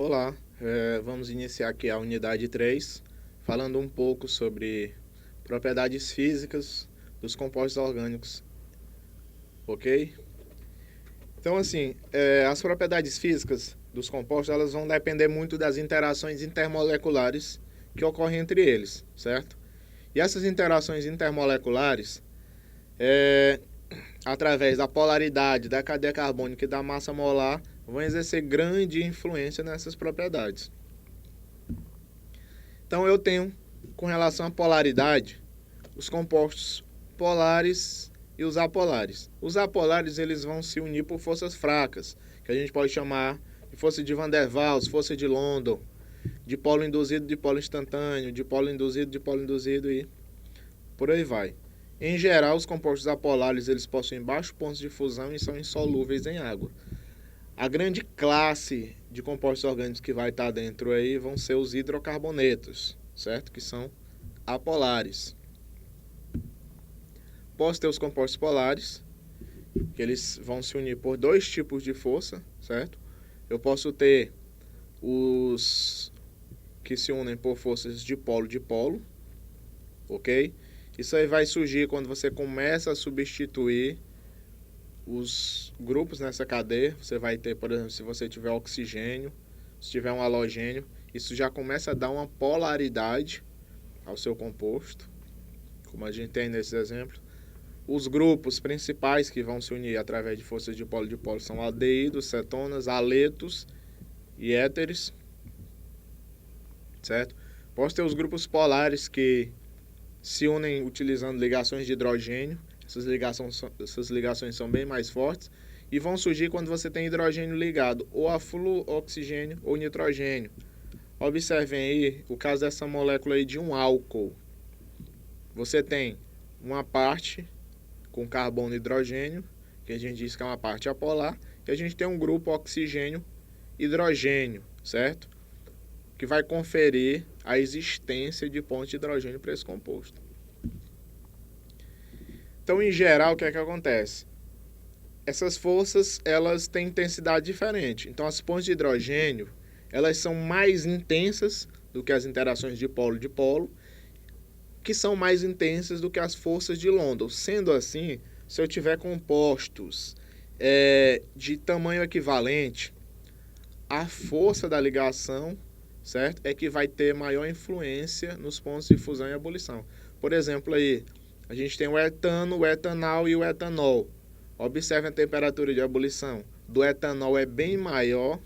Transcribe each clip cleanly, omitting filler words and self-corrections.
Olá, vamos iniciar aqui a unidade 3, falando um pouco sobre propriedades físicas dos compostos orgânicos, ok? Então, assim, as propriedades físicas dos compostos, elas vão depender muito das interações intermoleculares que ocorrem entre eles, certo? E essas interações intermoleculares, através da polaridade, da cadeia carbônica e da massa molar, vão exercer grande influência nessas propriedades. Então eu tenho, com relação à polaridade, os compostos polares e os apolares. Os apolares eles vão se unir por forças fracas, que a gente pode chamar de força de Van der Waals, força de London, de polo induzido, de polo instantâneo, de polo induzido e por aí vai. Em geral, os compostos apolares eles possuem baixos pontos de fusão e são insolúveis em água. A grande classe de compostos orgânicos que vai estar dentro aí vão ser os hidrocarbonetos, certo? Que são apolares. Posso ter os compostos polares, que eles vão se unir por dois tipos de força, certo? Eu posso ter os que se unem por forças de polo, ok? Isso aí vai surgir quando você começa a substituir os grupos nessa cadeia. Você vai ter, por exemplo, se você tiver oxigênio, se tiver um halogênio, isso já começa a dar uma polaridade ao seu composto, como a gente tem nesses exemplos. Os grupos principais que vão se unir através de forças de polo são aldeídos, cetonas, aletos e éteres, certo? Posso ter os grupos polares que se unem utilizando ligações de hidrogênio. Essas ligações são bem mais fortes e vão surgir quando você tem hidrogênio ligado ou a fluoxigênio ou nitrogênio. Observem aí o caso dessa molécula aí de um álcool. Você tem uma parte com carbono e hidrogênio, que a gente diz que é uma parte apolar, e a gente tem um grupo oxigênio-hidrogênio, certo? Que vai conferir a existência de pontos de hidrogênio para esse composto. Então, em geral, o que é que acontece? Essas forças, elas têm intensidade diferente. Então, as pontes de hidrogênio, elas são mais intensas do que as interações de polo, que são mais intensas do que as forças de London. Sendo assim, se eu tiver compostos de tamanho equivalente, a força da ligação, certo, é que vai ter maior influência nos pontos de fusão e ebulição. Por exemplo, aí, a gente tem o etano, o etanal e o etanol. Observe a temperatura de ebulição. Do etanol é bem maior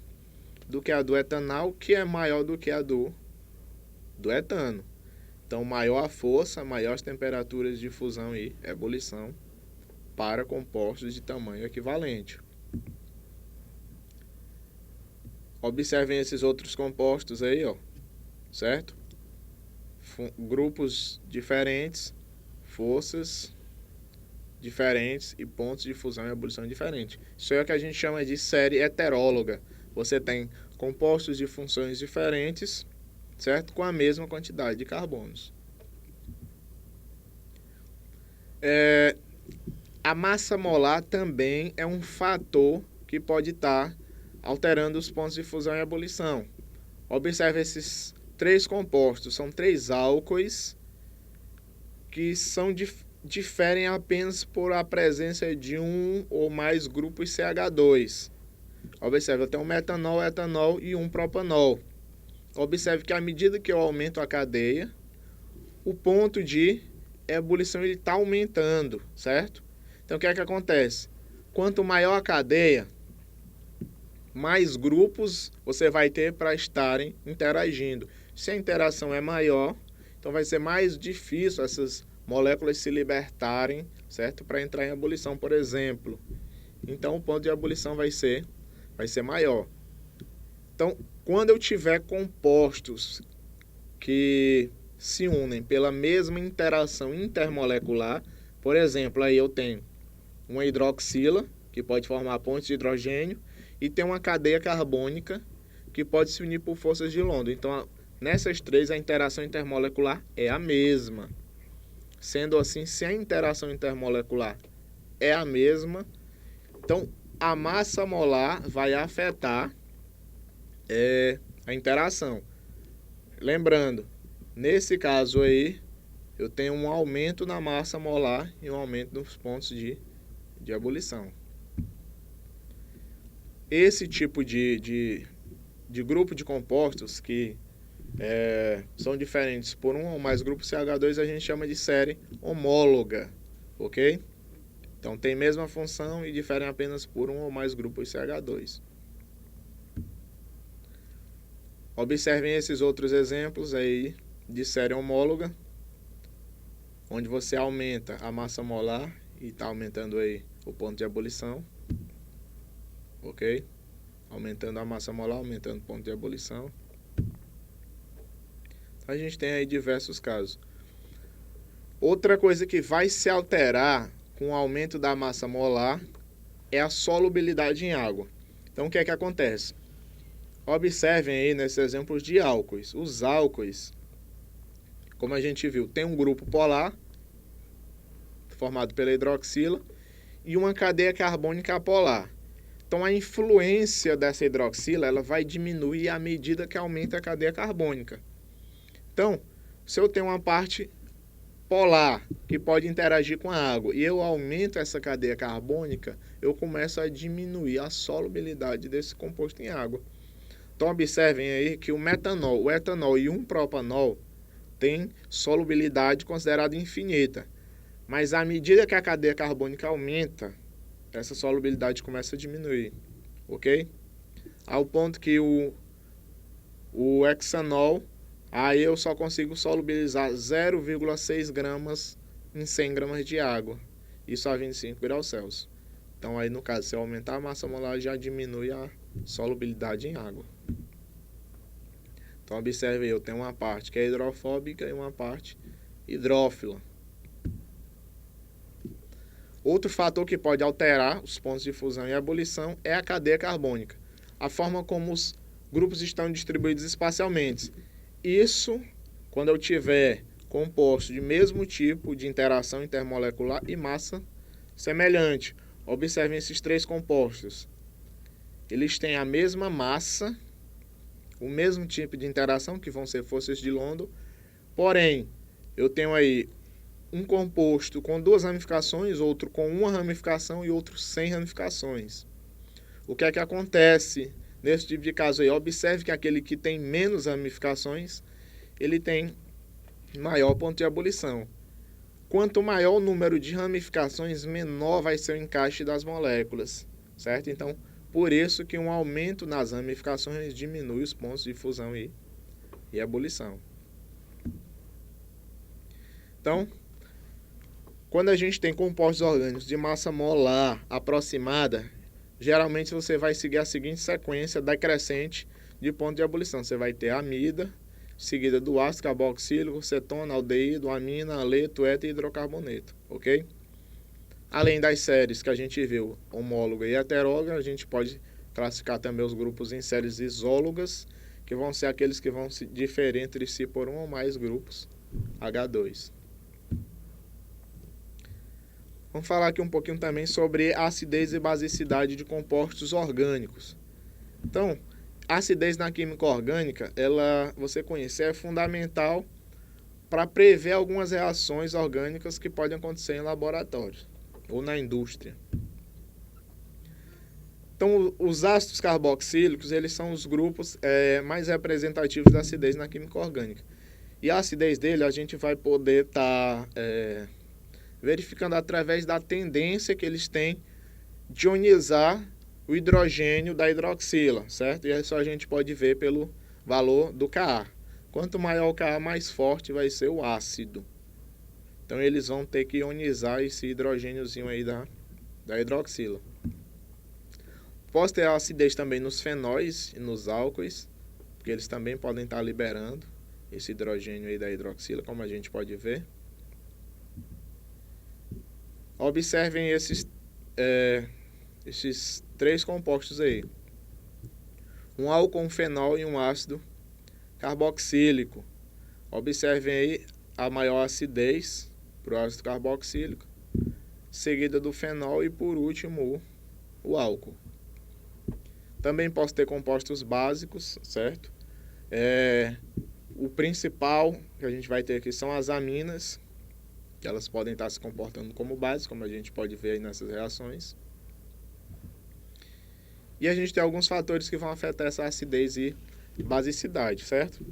do que a do etanal, que é maior do que a do etano. Então, maior a força, maiores temperaturas de fusão e ebulição para compostos de tamanho equivalente. Observem esses outros compostos aí, ó, certo? Grupos diferentes, forças diferentes e pontos de fusão e ebulição diferentes. Isso é o que a gente chama de série heteróloga. Você tem compostos de funções diferentes, certo? Com a mesma quantidade de carbonos. A massa molar também é um fator que pode estar alterando os pontos de fusão e ebulição. Observe esses três compostos. São três álcoois que diferem apenas por a presença de um ou mais grupos CH2. Observe, eu tenho um metanol, etanol e um propanol. Observe que à medida que eu aumento a cadeia, o ponto de ebulição está aumentando, certo? Então, o que é que acontece? Quanto maior a cadeia, mais grupos você vai ter para estarem interagindo. Se a interação é maior, então vai ser mais difícil essas moléculas se libertarem, certo? Para entrar em ebulição, por exemplo. Então, o ponto de ebulição vai ser maior. Então, quando eu tiver compostos que se unem pela mesma interação intermolecular, por exemplo, aí eu tenho uma hidroxila, que pode formar pontes de hidrogênio, e tem uma cadeia carbônica, que pode se unir por forças de London. Então, nessas três, a interação intermolecular é a mesma. Sendo assim, se a interação intermolecular é a mesma, então a massa molar vai afetar a interação. Lembrando, nesse caso aí, eu tenho um aumento na massa molar e um aumento nos pontos de ebulição. Esse tipo de grupo de compostos que são diferentes por um ou mais grupos CH2 a gente chama de série homóloga, ok? Então tem mesma função e diferem apenas por um ou mais grupos CH2. Observem esses outros exemplos aí de série homóloga, onde você aumenta a massa molar e está aumentando aí o ponto de ebulição, ok? Aumentando a massa molar, aumentando o ponto de ebulição. A gente tem aí diversos casos. Outra coisa que vai se alterar com o aumento da massa molar é a solubilidade em água. Então, o que é que acontece? Observem aí nesses exemplos de álcoois. Os álcoois, como a gente viu, tem um grupo polar, formado pela hidroxila, e uma cadeia carbônica apolar. Então, a influência dessa hidroxila ela vai diminuir à medida que aumenta a cadeia carbônica. Então, se eu tenho uma parte polar que pode interagir com a água e eu aumento essa cadeia carbônica, eu começo a diminuir a solubilidade desse composto em água. Então, observem aí que o metanol, o etanol e um propanol têm solubilidade considerada infinita. Mas à medida que a cadeia carbônica aumenta, essa solubilidade começa a diminuir, ok? Ao ponto que o hexanol, aí eu só consigo solubilizar 0,6 gramas em 100 gramas de água, isso a 25 graus Celsius. Então aí no caso, se eu aumentar a massa molar, já diminui a solubilidade em água. Então observe aí, eu tenho uma parte que é hidrofóbica e uma parte hidrófila. Outro fator que pode alterar os pontos de fusão e ebulição é a cadeia carbônica, a forma como os grupos estão distribuídos espacialmente. Isso quando eu tiver compostos de mesmo tipo de interação intermolecular e massa semelhante. Observem esses três compostos. Eles têm a mesma massa, o mesmo tipo de interação, que vão ser forças de London, porém, eu tenho aí um composto com 2 ramificações, outro com 1 ramificação e outro sem ramificações. O que é que acontece nesse tipo de caso aí? Observe que aquele que tem menos ramificações, ele tem maior ponto de ebulição. Quanto maior o número de ramificações, menor vai ser o encaixe das moléculas, certo? Então, por isso que um aumento nas ramificações diminui os pontos de fusão e ebulição. Então, quando a gente tem compostos orgânicos de massa molar aproximada, geralmente você vai seguir a seguinte sequência decrescente de ponto de ebulição. Você vai ter amida, seguida do ácido carboxílico, cetona, aldeído, amina, aleto, éter e hidrocarboneto, ok? Além das séries que a gente viu, homóloga e heteróloga, a gente pode classificar também os grupos em séries isólogas, que vão ser aqueles que vão se diferir entre si por um ou mais grupos H2. Vamos falar aqui um pouquinho também sobre acidez e basicidade de compostos orgânicos. Então, a acidez na química orgânica, você conhecer, é fundamental para prever algumas reações orgânicas que podem acontecer em laboratórios ou na indústria. Então, os ácidos carboxílicos, eles são os grupos mais representativos da acidez na química orgânica. E a acidez dele a gente vai poder estar verificando através da tendência que eles têm de ionizar o hidrogênio da hidroxila, certo? E isso a gente pode ver pelo valor do Ka. Quanto maior o Ka, mais forte vai ser o ácido. Então eles vão ter que ionizar esse hidrogêniozinho aí da hidroxila. Pode ter acidez também nos fenóis e nos álcoois, porque eles também podem estar liberando esse hidrogênio aí da hidroxila, como a gente pode ver. Observem esses 3 compostos aí. Um álcool, um fenol e um ácido carboxílico. Observem aí a maior acidez para o ácido carboxílico, seguida do fenol e por último o álcool. Também posso ter compostos básicos, certo? O principal que a gente vai ter aqui são as aminas, que elas podem estar se comportando como base, como a gente pode ver aí nessas reações. E a gente tem alguns fatores que vão afetar essa acidez e basicidade, certo?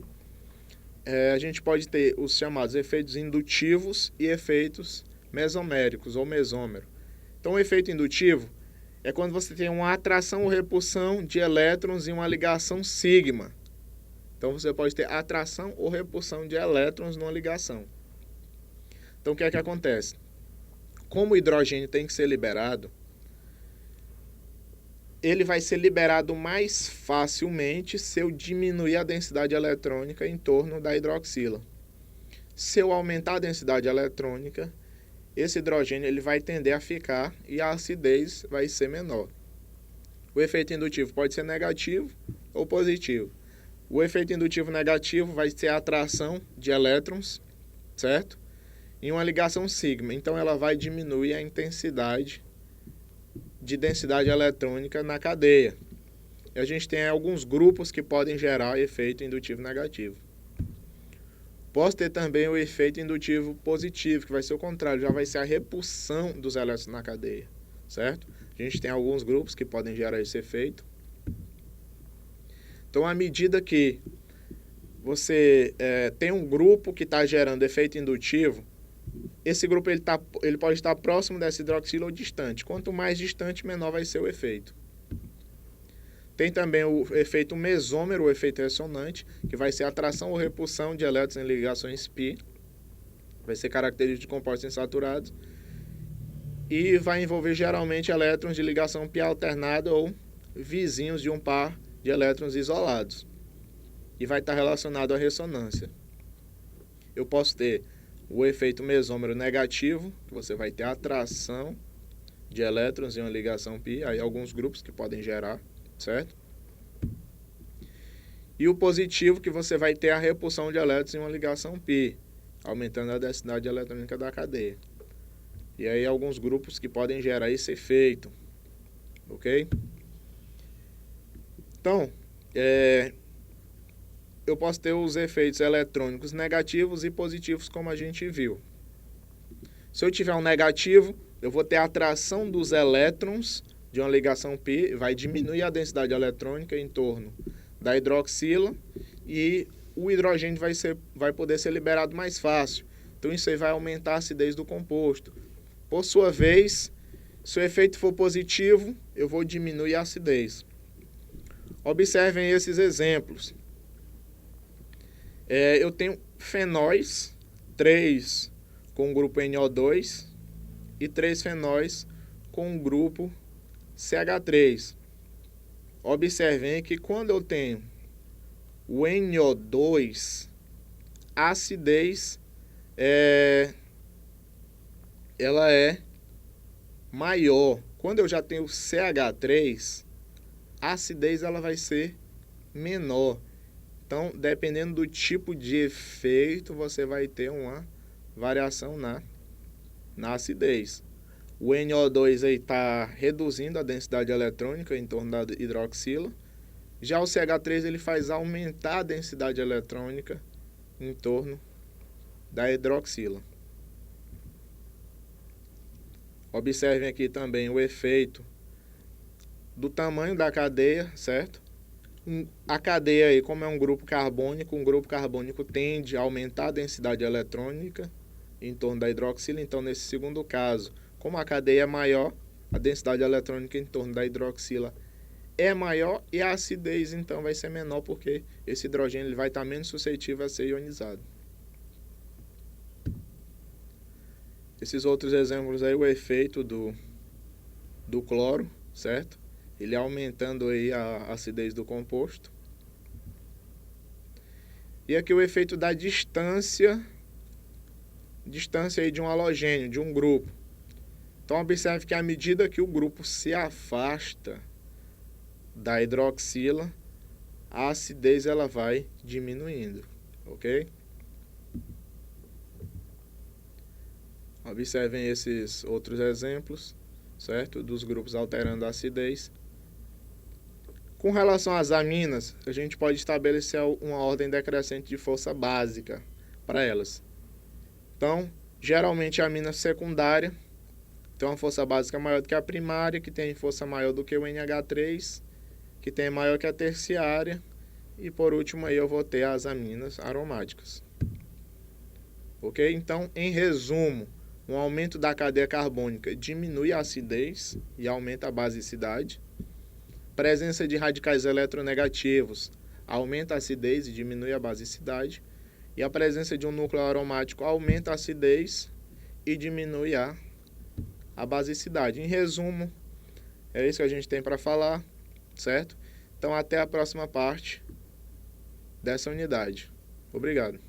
A gente pode ter os chamados efeitos indutivos e efeitos mesoméricos ou mesômero. Então, o efeito indutivo é quando você tem uma atração ou repulsão de elétrons em uma ligação sigma. Então, você pode ter atração ou repulsão de elétrons numa ligação. Então, o que é que acontece? Como o hidrogênio tem que ser liberado, ele vai ser liberado mais facilmente se eu diminuir a densidade eletrônica em torno da hidroxila. Se eu aumentar a densidade eletrônica, esse hidrogênio ele vai tender a ficar e a acidez vai ser menor. O efeito indutivo pode ser negativo ou positivo. O efeito indutivo negativo vai ser a atração de elétrons, certo? Em uma ligação sigma. Então, ela vai diminuir a intensidade de densidade eletrônica na cadeia. E a gente tem alguns grupos que podem gerar efeito indutivo negativo. Posso ter também o efeito indutivo positivo, que vai ser o contrário, já vai ser a repulsão dos elétrons na cadeia, certo? A gente tem alguns grupos que podem gerar esse efeito. Então, à medida que você tem um grupo que está gerando efeito indutivo, esse grupo ele pode estar próximo dessa hidroxila ou distante. Quanto mais distante, menor vai ser o efeito. Tem também o efeito mesômero, o efeito ressonante, que vai ser a atração ou repulsão de elétrons em ligações π. Vai ser característico de compostos insaturados. E vai envolver geralmente elétrons de ligação π alternada ou vizinhos de um par de elétrons isolados. E vai estar relacionado à ressonância. Eu posso ter o efeito mesômero negativo, que você vai ter a atração de elétrons em uma ligação π, aí alguns grupos que podem gerar, certo? E o positivo, que você vai ter a repulsão de elétrons em uma ligação π, aumentando a densidade eletrônica da cadeia. E aí alguns grupos que podem gerar esse efeito, ok? Então, eu posso ter os efeitos eletrônicos negativos e positivos, como a gente viu. Se eu tiver um negativo, eu vou ter a atração dos elétrons de uma ligação π, vai diminuir a densidade eletrônica em torno da hidroxila e o hidrogênio vai poder ser liberado mais fácil. Então, isso aí vai aumentar a acidez do composto. Por sua vez, se o efeito for positivo, eu vou diminuir a acidez. Observem esses exemplos. Eu tenho fenóis, 3 com o grupo NO2 e 3 fenóis com o grupo CH3. Observem que quando eu tenho o NO2, a acidez ela é maior. Quando eu já tenho o CH3, a acidez ela vai ser menor. Então, dependendo do tipo de efeito, você vai ter uma variação na acidez. O NO2 está reduzindo a densidade eletrônica em torno da hidroxila. Já o CH3 ele faz aumentar a densidade eletrônica em torno da hidroxila. Observem aqui também o efeito do tamanho da cadeia, certo? A cadeia aí, como é um grupo carbônico tende a aumentar a densidade eletrônica em torno da hidroxila. Então, nesse segundo caso, como a cadeia é maior, a densidade eletrônica em torno da hidroxila é maior e a acidez, então, vai ser menor, porque esse hidrogênio ele vai estar menos suscetível a ser ionizado. Esses outros exemplos aí, o efeito do cloro, certo? Ele aumentando aí a acidez do composto. E aqui o efeito da distância aí de um halogênio, de um grupo. Então, observe que à medida que o grupo se afasta da hidroxila, a acidez ela vai diminuindo, ok? Observem esses outros exemplos, certo? Dos grupos alterando a acidez. Com relação às aminas, a gente pode estabelecer uma ordem decrescente de força básica para elas. Então, geralmente a amina secundária tem uma força básica maior do que a primária, que tem força maior do que o NH3, que tem maior que a terciária, e por último aí eu vou ter as aminas aromáticas. Ok? Então, em resumo, um aumento da cadeia carbônica diminui a acidez e aumenta a basicidade. Presença de radicais eletronegativos aumenta a acidez e diminui a basicidade. E a presença de um núcleo aromático aumenta a acidez e diminui a basicidade. Em resumo, é isso que a gente tem para falar, certo? Então, até a próxima parte dessa unidade. Obrigado.